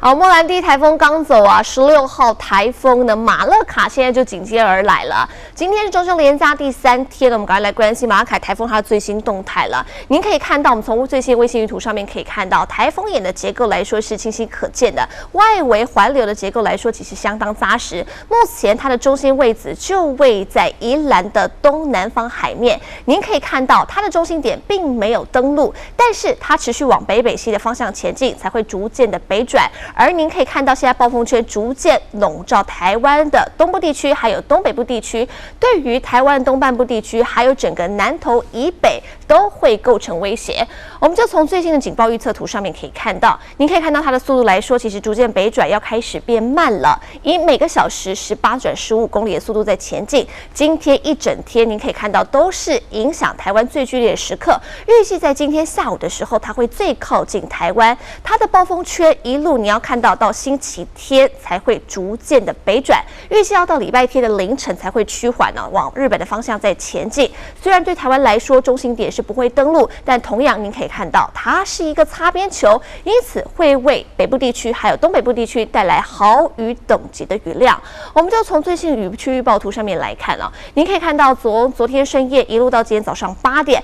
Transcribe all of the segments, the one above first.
好，莫兰蒂台风刚走啊，16号台风呢马勒卡现在就紧接而来了。今天是中秋连假第3天了，我们赶快来关心马勒卡台风它的最新动态了。您可以看到，我们从最新卫星云图上面可以看到，台风眼的结构来说是清晰可见的，外围环流的结构来说其实相当扎实。目前它的中心位置就位在宜兰的东南方海面，您可以看到它的中心点并没有登陆，但是它持续往北西的方向前进，才会逐渐的北转。而您可以看到，现在暴风圈逐渐笼罩台湾的东部地区，还有东北部地区，对于台湾东半部地区，还有整个南投以北都会构成威胁。我们就从最新的警报预测图上面可以看到，您可以看到它的速度来说，其实逐渐北转，要开始变慢了，以每个小时18转15公里的速度在前进。今天一整天，您可以看到都是影响台湾最剧烈的时刻。预计在今天下午的时候，它会最靠近台湾，它的暴风圈一路你要看到星期天才会逐渐的北转，预计要到礼拜天的凌晨才会趋缓呢，往日本的方向在前进。虽然对台湾来说中心点是不会登陆，但同样您可以看到它是一个擦边球，因此会为北部地区还有东北部地区带来豪雨等级的雨量。我们就从最新雨区预报图上面来看啊，您可以看到昨天深夜一路到今天早上8点，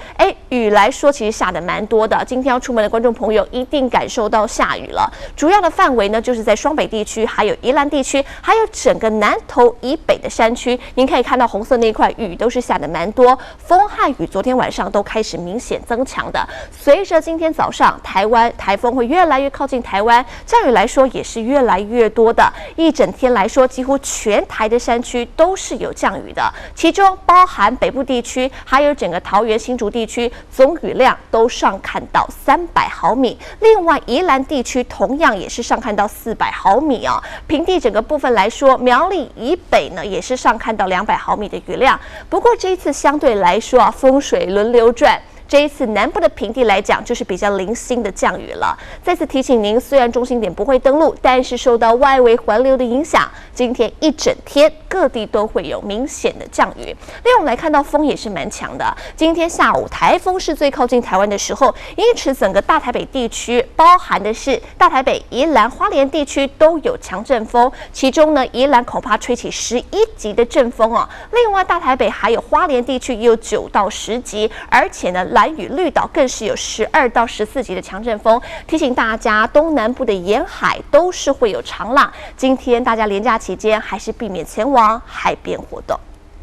雨来说其实下的蛮多的。今天要出门的观众朋友一定感受到下雨了。主要的范围呢，就是在双北地区、还有宜兰地区，还有整个南投以北的山区。您可以看到红色那块雨都是下的蛮多，风和雨昨天晚上都开始明显增强的。随着今天早上台风会越来越靠近台湾，降雨来说也是越来越多的。一整天来说，几乎全台的山区都是有降雨的，其中包含北部地区，还有整个桃园新竹地区，总雨量都上看到300毫米。另外，宜兰地区同样也是上看到400毫米啊。平地整个部分来说，苗栗以北呢也是上看到200毫米的雨量。不过这一次相对来说啊，风水轮流转。这一次南部的平地来讲，就是比较零星的降雨了。再次提醒您，虽然中心点不会登陆，但是受到外围环流的影响，今天一整天各地都会有明显的降雨。另外，我们来看到风也是蛮强的。今天下午台风是最靠近台湾的时候，因此整个大台北地区，包含的是大台北、宜兰、花莲地区都有强阵风，其中呢，宜兰恐怕吹起11级的阵风哦。另外，大台北还有花莲地区也有9到10级，而且呢，兰屿、绿岛更是有12到14级的强阵风。提醒大家，东南部的沿海都是会有长浪。今天大家连假期间还是避免前往海边活动。